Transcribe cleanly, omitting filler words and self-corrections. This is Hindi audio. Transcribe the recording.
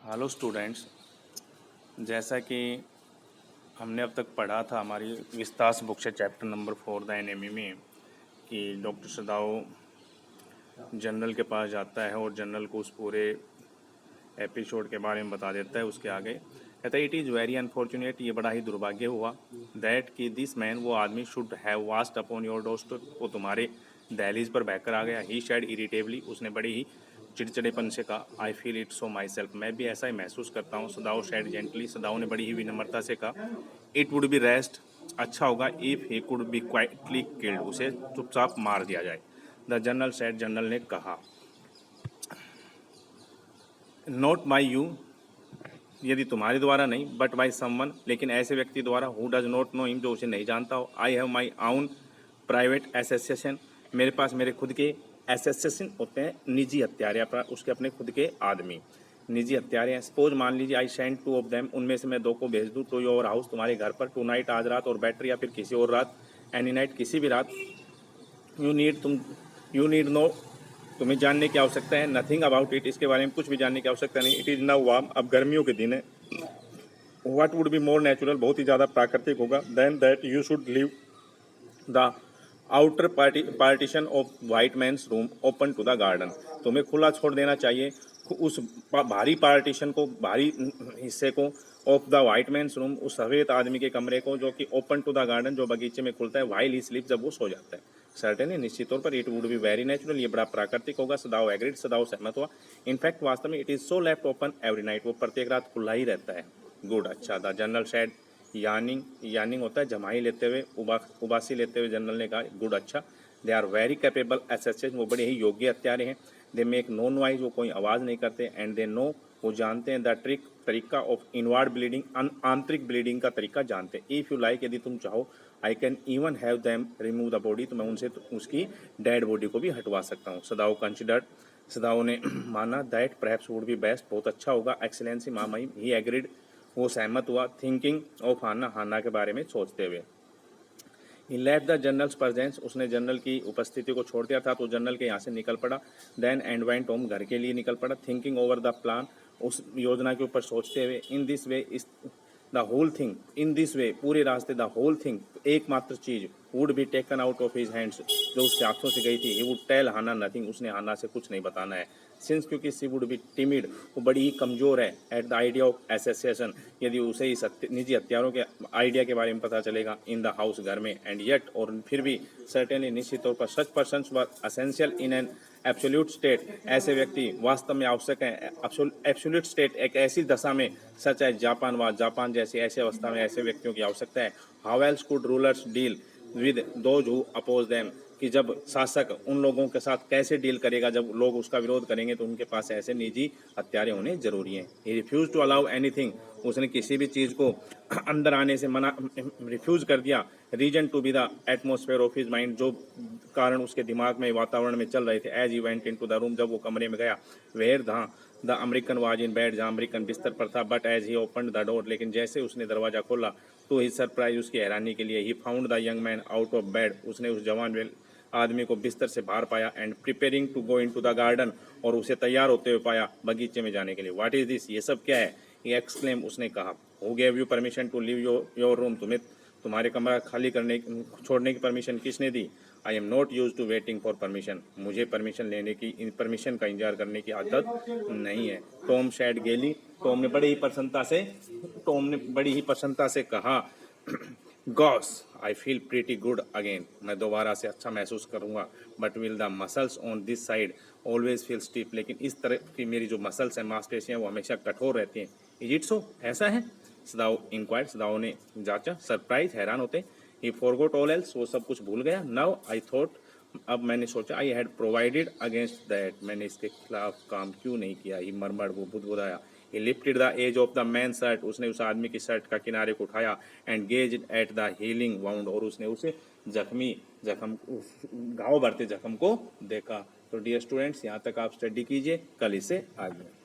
हेलो स्टूडेंट्स, जैसा कि हमने अब तक पढ़ा था हमारी विस्तास बुक से चैप्टर नंबर 4 द एनिमी में कि डॉक्टर सदाओ जनरल के पास जाता है और जनरल को उस पूरे एपिसोड के बारे में बता देता है। उसके आगे कहता है इट इज़ वेरी अनफॉर्चुनेट, ये बड़ा ही दुर्भाग्य हुआ दैट कि दिस मैन, वो आदमी, should have vast upon your door, वो तुम्हारे दहलीज पर बहकर आ गया। ही शेड इरिटेबली, उसने बड़े ही चिड़चिड़ेपन से कहा I feel it so my self, मैं भी ऐसा ही महसूस करता हूँ। सदाओ शेड जेंटली, सदाओ ने बड़ी ही विनम्रता से कहा इट वुड बी रेस्ट, अच्छा होगा if he could be quietly killed, उसे चुपचाप मार दिया जाए। द जनरल शेड, जनरल ने कहा नॉट बाई यू, यदि तुम्हारे द्वारा नहीं, बट बाई समवन, लेकिन ऐसे व्यक्ति द्वारा who does not know him, जो उसे नहीं जानता हो। आई हैव माई आउन प्राइवेट एसोसिएशन, मेरे पास मेरे खुद के एसोसिएशन होते हैं, निजी हत्यारे, उसके अपने खुद के आदमी निजी हत्यारे हैं। सपोज मान लीजिए आई सेंड 2 ऑफ देम, उनमें से मैं 2 को भेज दूँ टू योर हाउस, तुम्हारे घर पर, टू नाइट, आज रात, और बेटर, या फिर किसी और रात, एनी नाइट, किसी भी रात। यू नीड नो, तुम्हें जानने की आवश्यकता है, नथिंग अबाउट इट, इसके बारे में कुछ भी जानने की आवश्यकता नहीं। इट इज़ नाउ वार्म, अब गर्मियों के दिन है। What would be more natural, बहुत ही ज़्यादा प्राकृतिक होगा, then that you should leave the outer partition of white man's room open to the garden, तुम्हें खुला छोड़ देना चाहिए उस भारी पार्टीशन को, भारी हिस्से को, of the white man's room, उस सफ़ेद आदमी के कमरे को, जो कि ओपन टू द गार्डन, जो बगीचे में खुलता है, वाइल ही स्लीप, जब वो सो जाता है। सर्टेनली, निश्चित तौर पर, it would be very natural, ये बड़ा प्राकृतिक होगा। सदाओ एग्रीड, सदाओ सहमत हुआ। इनफैक्ट, वास्तव में, it is so left open every night, वो प्रत्येक रात खुला ही रहता है। गुड, अच्छा। द जनरल शेड यार्निंग होता है जमाई लेते हुए, उबासी लेते हुए, जनरल ने कहा गुड, अच्छा। They are very capable assessees, वो बड़े ही योग्य हत्यारे हैं। दे मेक नो नॉइज, वो कोई आवाज़ नहीं करते। एंड दे नो, वो जानते हैं, द तरीका ऑफ इनवर्ड ब्लीडिंग, आंतरिक ब्लीडिंग का तरीका जानते हैं। इफ़ यू लाइक, यदि तुम चाहो, I can even have them remove the body, तो मैं उनसे उसकी डेड बॉडी को भी हटवा सकता हूँ। सदाओ कंसिडर्ड, सदाओ ने माना that perhaps would be best, बहुत अच्छा होगा। एक्सीलेंसी, मामाई, ही एग्रीड, वो सहमत हुआ। थिंकिंग ऑफ हाना, हाना के बारे में सोचते हुए। ही लेफ्ट द जनरल्स प्रेजेंस, उसने जनरल की उपस्थिति को छोड़ दिया था, तो जनरल के यहाँ से निकल पड़ा। देन एंड वेंट होम, घर के लिए निकल पड़ा। थिंकिंग ओवर द प्लान, उस योजना के ऊपर सोचते हुए। इन this way, is the whole thing, in this way, पूरे रास्ते, द होल थिंग, एकमात्र चीज, would be taken out of his hands, जो उसके हाथों से गई थी। He would tell Hana nothing, उसने हाना से कुछ नहीं बताना है। सिंस, क्योंकि सी वुड बी टिमिड, वो बड़ी ही कमज़ोर है। At the idea of association, यदि उसे इस निजी हत्यारों के आइडिया के बारे में पता चलेगा। इन द हाउस, घर में। एंड येट, और फिर भी, सर्टेनली, निश्चित तौर पर, such persons were essential in an absolute state, ऐसे व्यक्ति वास्तव में आवश्यक हैं। एब्सोल्यूट स्टेट, एक ऐसी दशा में, सच है जापान व जापान जैसी ऐसी अवस्था में ऐसे व्यक्तियों की आवश्यकता है। How else could rulers deal with those who oppose them, कि जब शासक उन लोगों के साथ कैसे डील करेगा, जब लोग उसका विरोध करेंगे, तो उनके पास ऐसे निजी हत्यारे होने जरूरी हैं। He refuse to allow anything, उसने किसी भी चीज़ को अंदर आने से मना, रिफ्यूज कर दिया। Reason to be the atmosphere of his mind, जो कारण उसके दिमाग में, वातावरण में चल रहे थे। As he went into the room, जब वो कमरे में गया। Where the American was in bed, जहाँ अमेरिकन बिस्तर पर था। But as he open the door, लेकिन जैसे उसने दरवाजा खोला, तो ही सरप्राइज, उसकी हैरानी के लिए, he found the young man out of bed, उसने उस जवान आदमी को बिस्तर से बाहर पाया। And preparing to go into the garden, और उसे तैयार होते हुए पाया बगीचे में जाने के लिए। व्हाट इज दिस, ये सब क्या है? ये एक्सक्लेम, उसने कहा। Who gave you permission to leave your room, तुम्हें तुम्हारे कमरा खाली करने, छोड़ने की परमिशन किसने दी? I am not use to waiting for permission, मुझे परमिशन लेने की, परमिशन का इंतजार करने की आदत नहीं है। टॉम शेड गेली, टॉम ने बड़ी ही प्रसन्नता से कहा Gauss, I feel pretty good again, मैं दोबारा से अच्छा महसूस करूंगा। But will the muscles on this side always feel stiff, लेकिन इस तरह की मेरी जो मसल्स हैं, मांसपेशियां, वो हमेशा कठोर रहती हैं। इज इट सो, ऐसा है? सदाओ इंक्वायर्ड, सदाओ ने जांचा। सरप्राइज, हैरान होते। ही फॉरगॉट ऑल एल्स, वो सब कुछ भूल गया। नाउ आई थॉट, अब मैंने सोचा, I had provided against that, मैंने इसके खिलाफ काम क्यों नहीं किया। ही मरमर्ड, वो बुदबुदाया। He lifted the edge of the man shirt, उसने उस आदमी की शर्ट का किनारे को उठाया। And gaze at the healing wound, और उसने उसे जख्म, घाव भरते जख्म को देखा। तो डियर स्टूडेंट्स, यहाँ तक आप स्टडी कीजिए, कल इसे आगे।